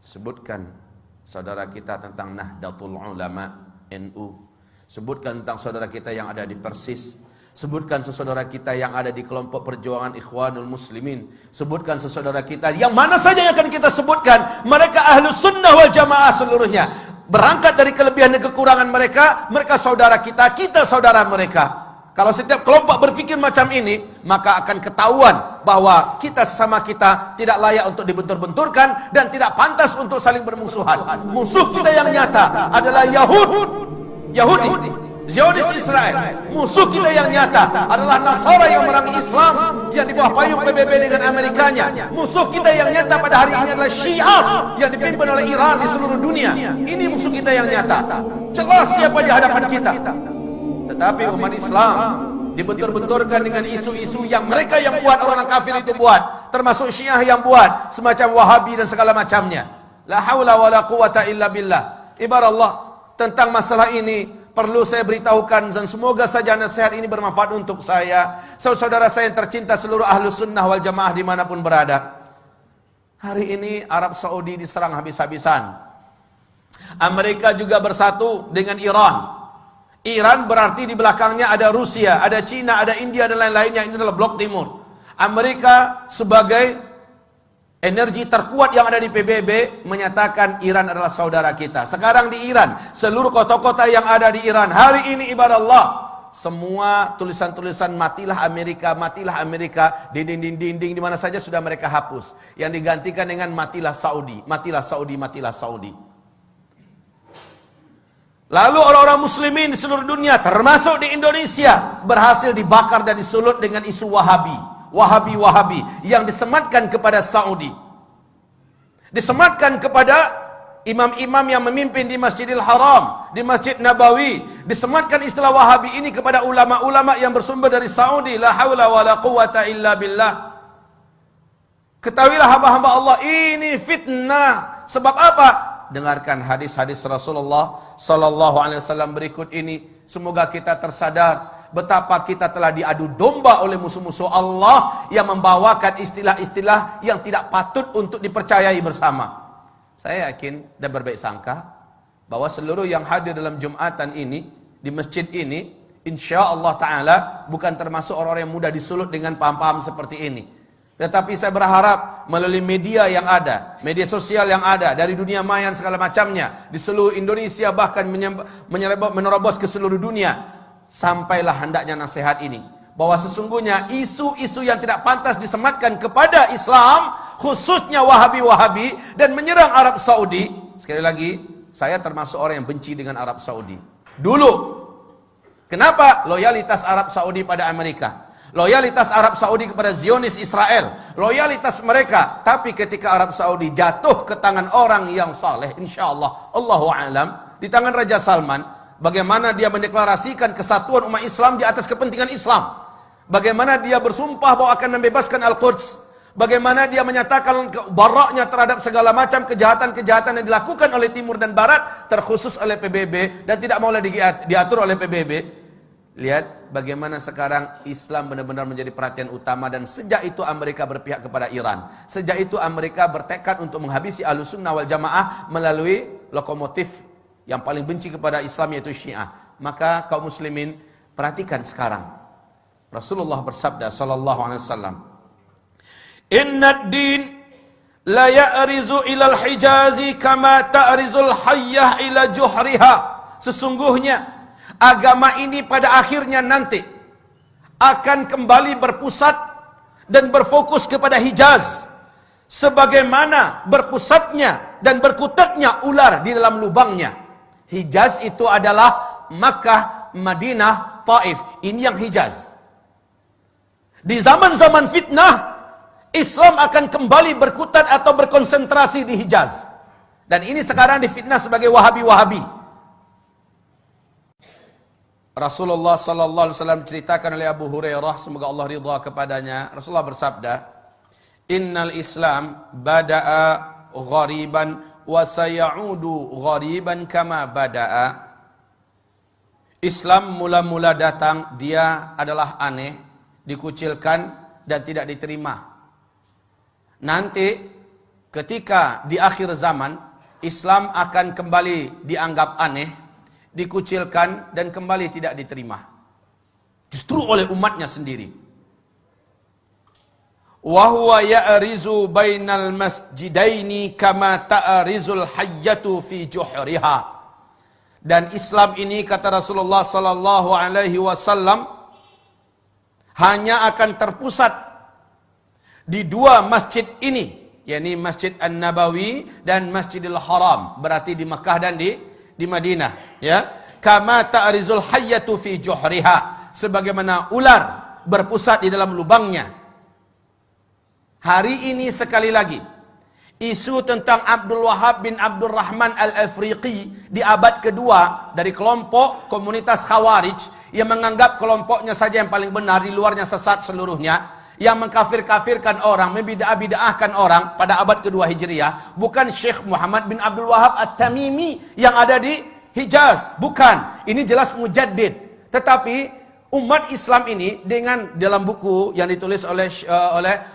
Sebutkan saudara kita tentang Nahdlatul Ulama NU. Sebutkan tentang saudara kita yang ada di Persis. Sebutkan sesaudara kita yang ada di kelompok perjuangan Ikhwanul Muslimin. Sebutkan sesaudara kita yang mana saja yang akan kita sebutkan, mereka Ahlus Sunnah wal Jamaah seluruhnya. Berangkat dari kelebihan dan kekurangan mereka, mereka saudara kita, kita saudara mereka. Kalau setiap kelompok berpikir macam ini, maka akan ketahuan bahwa kita sesama kita tidak layak untuk dibentur-benturkan dan tidak pantas untuk saling bermusuhan. Musuh kita yang nyata adalah Yahudi, Zionis Israel. Musuh kita yang nyata adalah Nasara yang merangi Islam yang di bawah payung PBB dengan Amerikanya. Musuh kita yang nyata pada hari ini adalah Syiah yang dipimpin oleh Iran di seluruh dunia. Ini musuh kita yang nyata. Jelas siapa di hadapan kita. Tetapi umat Islam dibentur-benturkan dengan isu-isu yang mereka yang buat, orang kafir itu buat, termasuk Syiah yang buat, semacam Wahabi dan segala macamnya. La haula wala quwata illa billah. Ibarat tentang masalah ini perlu saya beritahukan, dan semoga saja nasihat ini bermanfaat untuk saya, saudara saya yang tercinta, seluruh Ahlus Sunnah wal Jamaah dimanapun berada. Hari ini Arab Saudi diserang habis-habisan. Amerika juga bersatu dengan Iran. Iran berarti di belakangnya ada Rusia, ada Cina, ada India dan lain-lainnya. Ini adalah blok timur. Amerika sebagai energi terkuat yang ada di PBB menyatakan Iran adalah saudara kita. Sekarang di Iran, seluruh kota-kota yang ada di Iran hari ini ibarat Allah, semua tulisan-tulisan matilah Amerika di dinding-dinding di mana saja sudah mereka hapus. Yang digantikan dengan matilah Saudi, matilah Saudi, matilah Saudi. Lalu orang-orang muslimin di seluruh dunia, termasuk di Indonesia, berhasil dibakar dan disulut dengan isu Wahabi yang disematkan kepada Saudi, disematkan kepada imam-imam yang memimpin di Masjidil Haram, di Masjid Nabawi, disematkan istilah Wahabi ini kepada ulama-ulama yang bersumber dari Saudi. La haula wala quwata illa billah. Ketahuilah hamba-hamba Allah, ini fitnah. Sebab apa? Dengarkan hadis-hadis Rasulullah sallallahu alaihi wasallam berikut ini. Semoga kita tersadar betapa kita telah diadu domba oleh musuh-musuh Allah yang membawakan istilah-istilah yang tidak patut untuk dipercayai bersama. Saya yakin dan berbaik sangka bahwa seluruh yang hadir dalam Jumatan ini, di masjid ini, insya-Allah taala bukan termasuk orang-orang yang mudah disulut dengan paham-paham seperti ini. Tetapi saya berharap melalui media yang ada, media sosial yang ada, dari dunia maya segala macamnya, di seluruh Indonesia bahkan menerobos ke seluruh dunia, sampailah hendaknya nasihat ini, bahwa sesungguhnya isu-isu yang tidak pantas disematkan kepada Islam, khususnya Wahabi-Wahabi, dan menyerang Arab Saudi. Sekali lagi, saya termasuk orang yang benci dengan Arab Saudi. Dulu, kenapa? Loyalitas Arab Saudi pada Amerika, loyalitas Arab Saudi kepada Zionis Israel, loyalitas mereka. Tapi ketika Arab Saudi jatuh ke tangan orang yang saleh, insyaallah, Allahu a'lam, di tangan Raja Salman, bagaimana dia mendeklarasikan kesatuan umat Islam di atas kepentingan Islam, bagaimana dia bersumpah bahwa akan membebaskan Al-Quds, bagaimana dia menyatakan baraknya terhadap segala macam kejahatan-kejahatan yang dilakukan oleh Timur dan Barat, terkhusus oleh PBB, dan tidak mau lagi diatur oleh PBB. Lihat bagaimana sekarang Islam benar-benar menjadi perhatian utama, dan sejak itu Amerika berpihak kepada Iran. Sejak itu Amerika bertekad untuk menghabisi Ahlus Sunnah wal Jamaah melalui lokomotif yang paling benci kepada Islam, yaitu Syiah. Maka kaum muslimin, perhatikan sekarang. Rasulullah bersabda sallallahu alaihi wasallam, "Innad din la ya'rizu ilal hijazi kama ta'rizul hayyah ila juhriha." Sesungguhnya agama ini pada akhirnya nanti akan kembali berpusat dan berfokus kepada Hijaz, sebagaimana berpusatnya dan berkutatnya ular di dalam lubangnya. Hijaz itu adalah Makkah, Madinah, Taif. Ini yang Hijaz. Di zaman-zaman fitnah, Islam akan kembali berkutat atau berkonsentrasi di Hijaz. Dan ini sekarang difitnah sebagai Wahabi-Wahabi. Rasulullah sallallahu alaihi wasallam ceritakan oleh Abu Hurairah, semoga Allah ridha kepadanya, Rasulullah bersabda, "Innal Islam bada'a ghariban wa sayaudu ghariban kama bada'a." Islam mula-mula datang, dia adalah aneh, dikucilkan dan tidak diterima. Nanti ketika di akhir zaman Islam akan kembali dianggap aneh, dikucilkan dan kembali tidak diterima. Justru oleh umatnya sendiri. Wa huwa ya'rizu bainal masjidaini kama ta'rizul hayyatu fi juhriha. Dan Islam ini, kata Rasulullah sallallahu alaihi wasallam, hanya akan terpusat di dua masjid ini, yakni Masjid An-Nabawi dan Masjidil Haram, berarti di Mekah dan di Madinah, ya. Kama ta'rizul hayyatu fi juhriha, sebagaimana ular berpusat di dalam lubangnya. Hari ini sekali lagi isu tentang Abdul Wahab bin Abdul Rahman Al-Afriqi di abad kedua dari kelompok komunitas Khawarij yang menganggap kelompoknya saja yang paling benar, di luarnya sesat seluruhnya, yang mengkafir-kafirkan orang, membid'ah-bid'ahkan orang pada abad kedua Hijriah. Bukan Syekh Muhammad bin Abdul Wahab At-Tamimi yang ada di Hijaz, bukan. Ini jelas mujaddid. Tetapi umat Islam ini dengan dalam buku yang ditulis oleh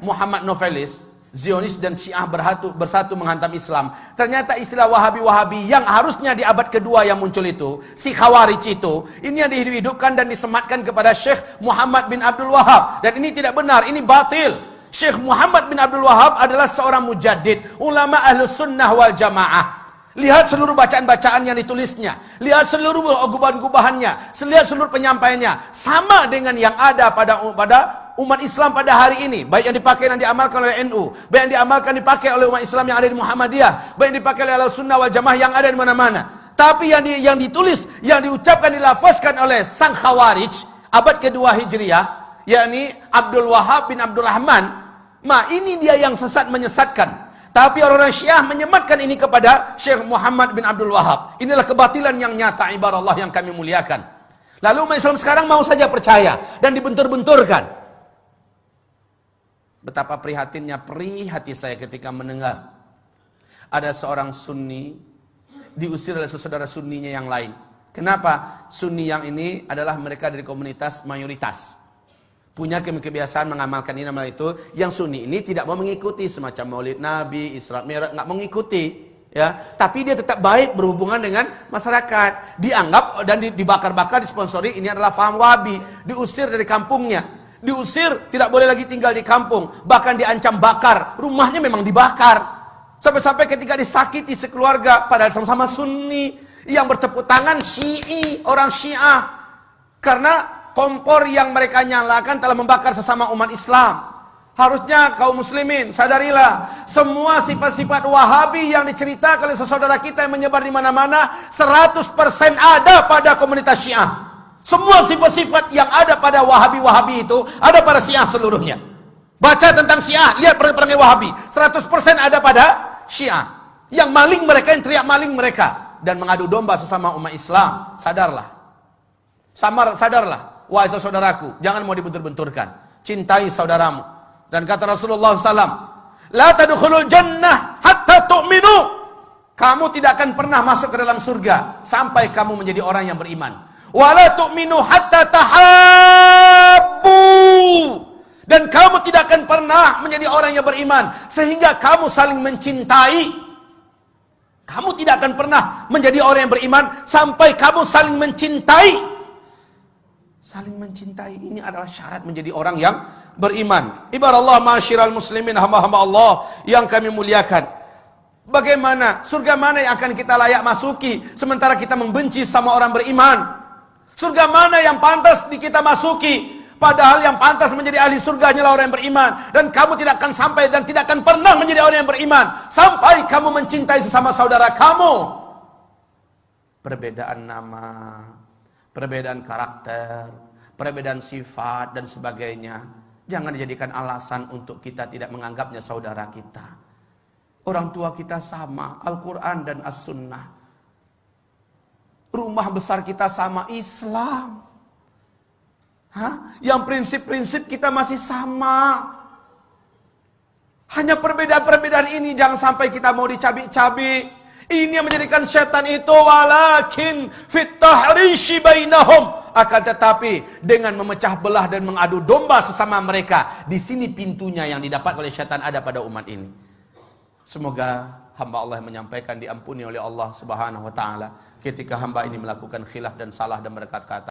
Muhammad Novelis, Zionis dan Syiah bersatu menghantam Islam. Ternyata istilah Wahabi-Wahabi yang harusnya di abad kedua yang muncul itu, si Khawarij itu, ini yang dihidupkan dan disematkan kepada Syekh Muhammad bin Abdul Wahab. Dan ini tidak benar, ini batil. Syekh Muhammad bin Abdul Wahab adalah seorang mujaddid, ulama Ahlus Sunnah wal Jamaah. Lihat seluruh bacaan-bacaan yang ditulisnya, lihat seluruh gubahan-gubahannya, lihat seluruh penyampaiannya, sama dengan yang ada pada umat Islam pada hari ini, baik yang dipakai dan diamalkan oleh NU, baik yang diamalkan dipakai oleh umat Islam yang ada di Muhammadiyah, baik yang dipakai oleh Ahlussunnah wal Jamaah yang ada di mana-mana. Tapi yang ditulis, yang diucapkan, dilafazkan oleh sang Khawarij abad kedua Hijriah, yakni Abdul Wahab bin Abdul Rahman, ini dia yang sesat, menyesatkan. Tapi orang-orang Syiah menyematkan ini kepada Syekh Muhammad bin Abdul Wahab. Inilah kebatilan yang nyata, ibarat Allah yang kami muliakan. Lalu umat Islam sekarang mau saja percaya dan dibentur-benturkan. Betapa prihatinnya, perih hati saya ketika mendengar ada seorang Sunni diusir oleh saudara Sunninya yang lain. Kenapa? Sunni yang ini adalah mereka dari komunitas mayoritas, punya kebiasaan mengamalkan ini nama itu. Yang Sunni ini tidak mau mengikuti semacam Maulid Nabi, Isra Mi'raj, nggak mengikuti, ya. Tapi dia tetap baik berhubungan dengan masyarakat. Dianggap dan dibakar-bakar, disponsori, ini adalah paham Wahabi. Diusir dari kampungnya, diusir, tidak boleh lagi tinggal di kampung, bahkan diancam bakar. Rumahnya memang dibakar. Sampai-sampai ketika disakiti sekeluarga, padahal sama-sama Sunni, yang bertepuk tangan Syi'i, orang Syiah, karena kompor yang mereka nyalakan telah membakar sesama umat Islam. Harusnya kaum muslimin sadarilah, semua sifat-sifat Wahabi yang diceritakan oleh saudara kita yang menyebar di mana-mana 100% ada pada komunitas Syiah. Semua sifat-sifat yang ada pada Wahabi-Wahabi itu ada pada Syiah seluruhnya. Baca tentang Syiah, lihat perangai Wahabi, 100% ada pada Syiah. Yang maling mereka, yang teriak maling mereka dan mengadu domba sesama umat Islam. Sadarlah. Sadarlah. Wahai saudaraku, jangan mau dibentur-benturkan. Cintai saudaramu. Dan kata Rasulullah SAW, La tadkhulul jannah hatta tu'minu. Kamu tidak akan pernah masuk ke dalam surga sampai kamu menjadi orang yang beriman. Wa la tu'minu hatta tahabbu. Dan kamu tidak akan pernah menjadi orang yang beriman sehingga kamu saling mencintai. Kamu tidak akan pernah menjadi orang yang beriman sampai kamu saling mencintai. Saling mencintai ini adalah syarat menjadi orang yang beriman. Ibarat Allah, ma'asyiral muslimin, hamba-hamba Allah yang kami muliakan. Bagaimana, surga mana yang akan kita layak masuki sementara kita membenci sama orang beriman? Surga mana yang pantas kita masuki? Padahal yang pantas menjadi ahli surga hanyalah orang yang beriman. Dan kamu tidak akan sampai dan tidak akan pernah menjadi orang yang beriman sampai kamu mencintai sesama saudara kamu. Perbedaan nama, perbedaan karakter, perbedaan sifat dan sebagainya, jangan dijadikan alasan untuk kita tidak menganggapnya saudara kita. Orang tua kita sama, Al-Quran dan As-Sunnah. Rumah besar kita sama, Islam. Yang prinsip-prinsip kita masih sama. Hanya perbedaan-perbedaan ini jangan sampai kita mau dicabik-cabik. Ini yang menjadikan setan itu, walakin fit tahrishi bainahum, akan tetapi dengan memecah belah dan mengadu domba sesama mereka. Di sini pintunya yang didapat oleh setan ada pada umat ini. Semoga hamba Allah yang menyampaikan diampuni oleh Allah Subhanahu wa taala ketika hamba ini melakukan khilaf dan salah dan berkata-kata.